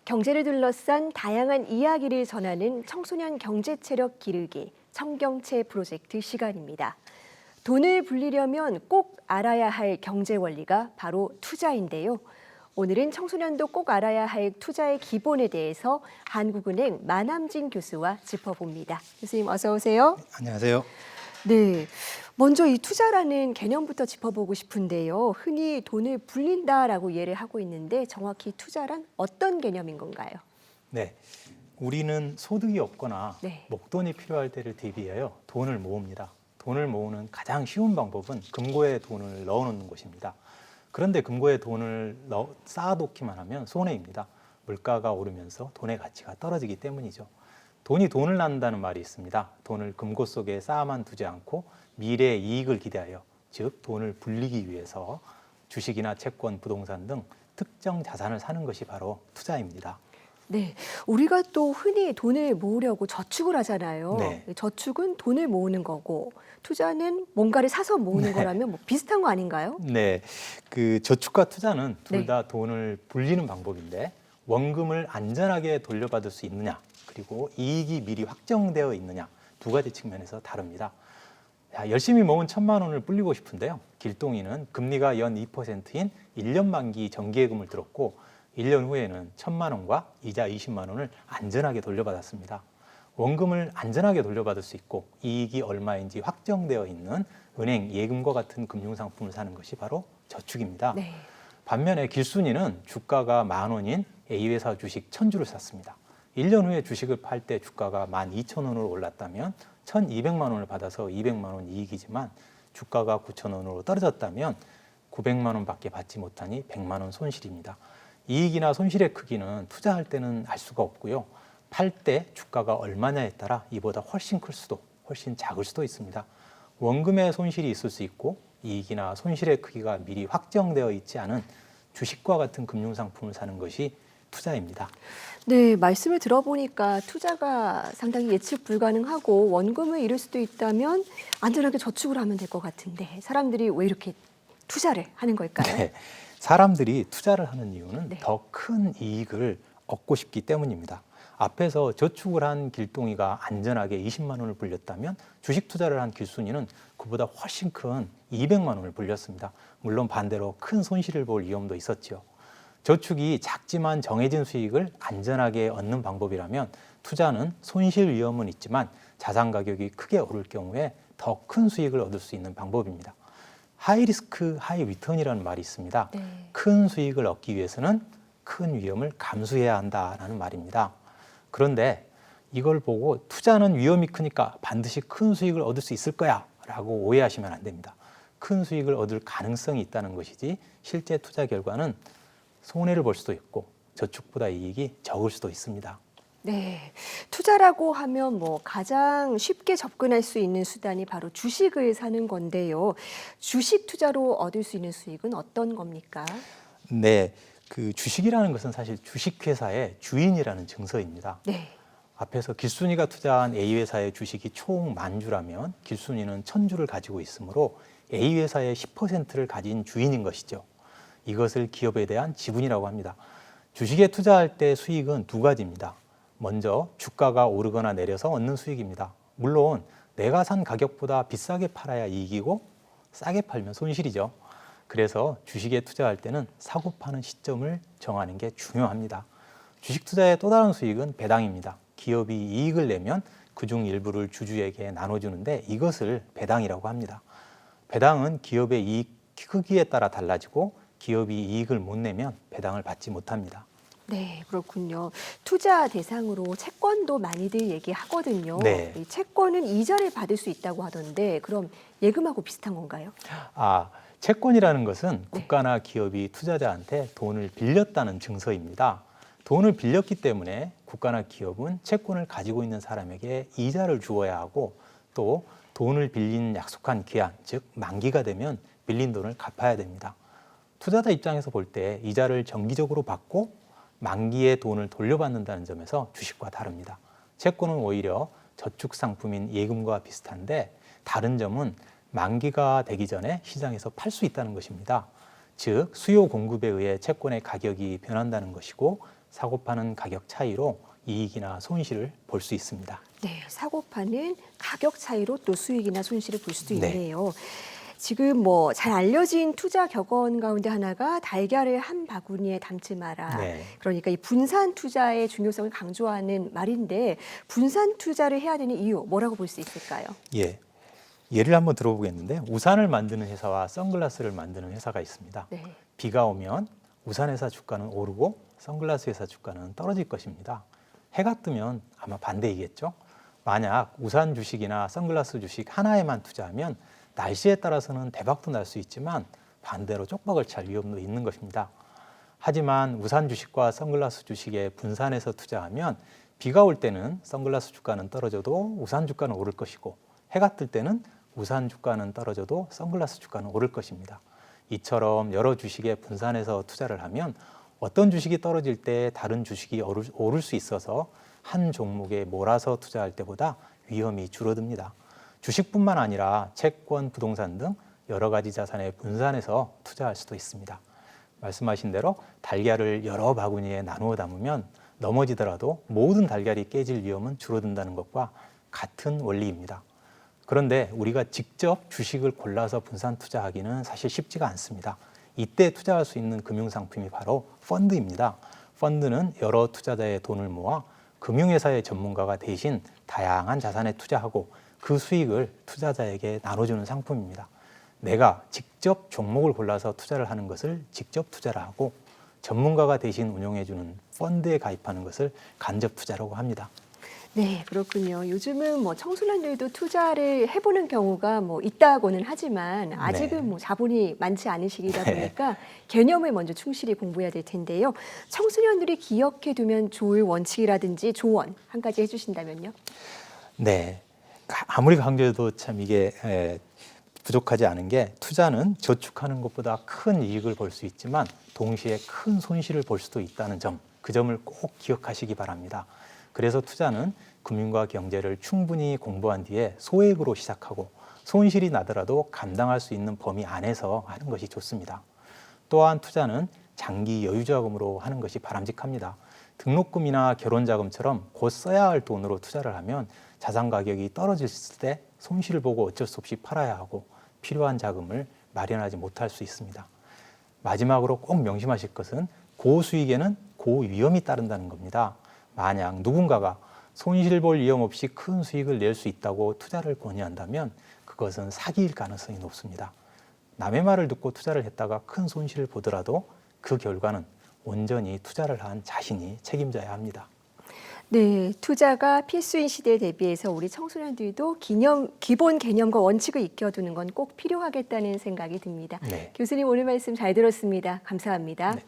경제를 둘러싼 다양한 이야기를 전하는 청소년 경제 체력 기르기 청경채 프로젝트 시간입니다. 돈을 불리려면 꼭 알아야 할 경제 원리가 바로 투자인데요. 오늘은 청소년도 꼭 알아야 할 투자의 기본에 대해서 한국은행 만함진 교수와 짚어봅니다. 교수님 어서 오세요. 안녕하세요. 네, 먼저 이 투자라는 개념부터 짚어보고 싶은데요. 흔히 돈을 불린다라고 이해를 하고 있는데 정확히 투자란 어떤 개념인 건가요? 네, 우리는 소득이 없거나 네. 목돈이 필요할 때를 대비하여 돈을 모읍니다. 돈을 모으는 가장 쉬운 방법은 금고에 돈을 넣어놓는 것입니다. 그런데 금고에 돈을 쌓아놓기만 하면 손해입니다. 물가가 오르면서 돈의 가치가 떨어지기 때문이죠. 돈이 돈을 낳는다는 말이 있습니다. 돈을 금고 속에 쌓아만 두지 않고 미래의 이익을 기대하여, 즉 돈을 불리기 위해서 주식이나 채권, 부동산 등 특정 자산을 사는 것이 바로 투자입니다. 네, 우리가 또 흔히 돈을 모으려고 저축을 하잖아요. 네. 저축은 돈을 모으는 거고 투자는 뭔가를 사서 모으는 거라면 뭐 비슷한 거 아닌가요? 네, 그 저축과 투자는 둘 네. 다 돈을 불리는 방법인데 원금을 안전하게 돌려받을 수 있느냐, 그리고 이익이 미리 확정되어 있느냐, 두 가지 측면에서 다릅니다. 열심히 모은 1,000만 원을 불리고 싶은데요. 길동이는 금리가 연 2%인 1년 만기 정기예금을 들었고 1년 후에는 1,000만 원과 이자 20만 원을 안전하게 돌려받았습니다. 원금을 안전하게 돌려받을 수 있고 이익이 얼마인지 확정되어 있는 은행 예금과 같은 금융상품을 사는 것이 바로 저축입니다. 네. 반면에 길순이는 주가가 10,000원인 A회사 주식 1,000주를 샀습니다. 1년 후에 주식을 팔 때 주가가 12,000원으로 올랐다면 1,200만 원을 받아서 200만 원 이익이지만 주가가 9,000원으로 떨어졌다면 900만 원밖에 받지 못하니 100만 원 손실입니다. 이익이나 손실의 크기는 투자할 때는 알 수가 없고요. 팔 때 주가가 얼마냐에 따라 이보다 훨씬 클 수도 훨씬 작을 수도 있습니다. 원금의 손실이 있을 수 있고 이익이나 손실의 크기가 미리 확정되어 있지 않은 주식과 같은 금융상품을 사는 것이 투자입니다. 네, 말씀을 들어보니까 투자가 상당히 예측 불가능하고 원금을 잃을 수도 있다면 안전하게 저축을 하면 될 것 같은데 사람들이 왜 이렇게 투자를 하는 걸까요? 네, 사람들이 투자를 하는 이유는 네. 더 큰 이익을 얻고 싶기 때문입니다. 앞에서 저축을 한 길동이가 안전하게 20만 원을 불렸다면 주식 투자를 한 길순이는 그보다 훨씬 큰 200만 원을 불렸습니다. 물론 반대로 큰 손실을 볼 위험도 있었죠. 저축이 작지만 정해진 수익을 안전하게 얻는 방법이라면 투자는 손실 위험은 있지만 자산 가격이 크게 오를 경우에 더 큰 수익을 얻을 수 있는 방법입니다. 하이 리스크, 하이 리턴이라는 말이 있습니다. 네. 큰 수익을 얻기 위해서는 큰 위험을 감수해야 한다라는 말입니다. 그런데 이걸 보고 투자는 위험이 크니까 반드시 큰 수익을 얻을 수 있을 거야 라고 오해하시면 안 됩니다. 큰 수익을 얻을 가능성이 있다는 것이지 실제 투자 결과는 손해를 볼 수도 있고 저축보다 이익이 적을 수도 있습니다. 네, 투자라고 하면 뭐 가장 쉽게 접근할 수 있는 수단이 바로 주식을 사는 건데요. 주식 투자로 얻을 수 있는 수익은 어떤 겁니까? 네, 그 주식이라는 것은 사실 주식회사의 주인이라는 증서입니다. 네. 앞에서 길순이가 투자한 A회사의 주식이 총 10,000주라면 길순이는 1,000주를 가지고 있으므로 A회사의 10%를 가진 주인인 것이죠. 이것을 기업에 대한 지분이라고 합니다. 주식에 투자할 때 수익은 두 가지입니다. 먼저 주가가 오르거나 내려서 얻는 수익입니다. 물론 내가 산 가격보다 비싸게 팔아야 이익이고 싸게 팔면 손실이죠. 그래서 주식에 투자할 때는 사고 파는 시점을 정하는 게 중요합니다. 주식 투자의 또 다른 수익은 배당입니다. 기업이 이익을 내면 그중 일부를 주주에게 나눠주는데 이것을 배당이라고 합니다. 배당은 기업의 이익 크기에 따라 달라지고 기업이 이익을 못 내면 배당을 받지 못합니다. 네, 그렇군요. 투자 대상으로 채권도 많이들 얘기하거든요. 네. 이 채권은 이자를 받을 수 있다고 하던데 그럼 예금하고 비슷한 건가요? 채권이라는 것은 국가나 기업이 투자자한테 돈을 빌렸다는 증서입니다. 돈을 빌렸기 때문에 국가나 기업은 채권을 가지고 있는 사람에게 이자를 주어야 하고 또 돈을 빌린 약속한 기한, 즉 만기가 되면 빌린 돈을 갚아야 됩니다. 투자자 입장에서 볼 때 이자를 정기적으로 받고 만기에 돈을 돌려받는다는 점에서 주식과 다릅니다. 채권은 오히려 저축 상품인 예금과 비슷한데 다른 점은 만기가 되기 전에 시장에서 팔 수 있다는 것입니다. 즉 수요 공급에 의해 채권의 가격이 변한다는 것이고 사고 파는 가격 차이로 이익이나 손실을 볼 수 있습니다. 네, 사고 파는 가격 차이로 또 수익이나 손실을 볼 수도 네. 있네요. 지금 뭐 잘 알려진 투자 격언 가운데 하나가 달걀을 한 바구니에 담지 마라. 네. 그러니까 이 분산 투자의 중요성을 강조하는 말인데 분산 투자를 해야 되는 이유 뭐라고 볼 수 있을까요? 예. 예를 한번 들어보겠는데 우산을 만드는 회사와 선글라스를 만드는 회사가 있습니다. 네. 비가 오면 우산 회사 주가는 오르고 선글라스 회사 주가는 떨어질 것입니다. 해가 뜨면 아마 반대이겠죠. 만약 우산 주식이나 선글라스 주식 하나에만 투자하면 날씨에 따라서는 대박도 날 수 있지만 반대로 쪽박을 찰 위험도 있는 것입니다. 하지만 우산 주식과 선글라스 주식에 분산해서 투자하면 비가 올 때는 선글라스 주가는 떨어져도 우산 주가는 오를 것이고 해가 뜰 때는 우산 주가는 떨어져도 선글라스 주가는 오를 것입니다. 이처럼 여러 주식에 분산해서 투자를 하면 어떤 주식이 떨어질 때 다른 주식이 오를 수 있어서 한 종목에 몰아서 투자할 때보다 위험이 줄어듭니다. 주식뿐만 아니라 채권, 부동산 등 여러 가지 자산에 분산해서 투자할 수도 있습니다. 말씀하신 대로 달걀을 여러 바구니에 나누어 담으면 넘어지더라도 모든 달걀이 깨질 위험은 줄어든다는 것과 같은 원리입니다. 그런데 우리가 직접 주식을 골라서 분산 투자하기는 사실 쉽지가 않습니다. 이때 투자할 수 있는 금융상품이 바로 펀드입니다. 펀드는 여러 투자자의 돈을 모아 금융회사의 전문가가 대신 다양한 자산에 투자하고 그 수익을 투자자에게 나눠주는 상품입니다. 내가 직접 종목을 골라서 투자를 하는 것을 직접 투자를 하고 전문가가 대신 운용해주는 펀드에 가입하는 것을 간접 투자라고 합니다. 네, 그렇군요. 요즘은 뭐 청소년들도 투자를 해보는 경우가 뭐 있다고는 하지만 아직은 네. 뭐 자본이 많지 않은 시기이다 네. 보니까 개념을 먼저 충실히 공부해야 될 텐데요. 청소년들이 기억해두면 좋을 원칙이라든지 조언 한 가지 해주신다면요. 네, 아무리 강조해도 참 이게 부족하지 않은 게 투자는 저축하는 것보다 큰 이익을 볼 수 있지만 동시에 큰 손실을 볼 수도 있다는 점, 그 점을 꼭 기억하시기 바랍니다. 그래서 투자는 금융과 경제를 충분히 공부한 뒤에 소액으로 시작하고 손실이 나더라도 감당할 수 있는 범위 안에서 하는 것이 좋습니다. 또한 투자는 장기 여유자금으로 하는 것이 바람직합니다. 등록금이나 결혼자금처럼 곧 써야 할 돈으로 투자를 하면 자산 가격이 떨어질 때 손실을 보고 어쩔 수 없이 팔아야 하고 필요한 자금을 마련하지 못할 수 있습니다. 마지막으로 꼭 명심하실 것은 고수익에는 고위험이 따른다는 겁니다. 만약 누군가가 손실 볼 위험 없이 큰 수익을 낼 수 있다고 투자를 권유한다면 그것은 사기일 가능성이 높습니다. 남의 말을 듣고 투자를 했다가 큰 손실을 보더라도 그 결과는 온전히 투자를 한 자신이 책임져야 합니다. 네, 투자가 필수인 시대에 대비해서 우리 청소년들도 기본 개념과 원칙을 익혀두는 건 꼭 필요하겠다는 생각이 듭니다. 네. 교수님 오늘 말씀 잘 들었습니다. 감사합니다. 네.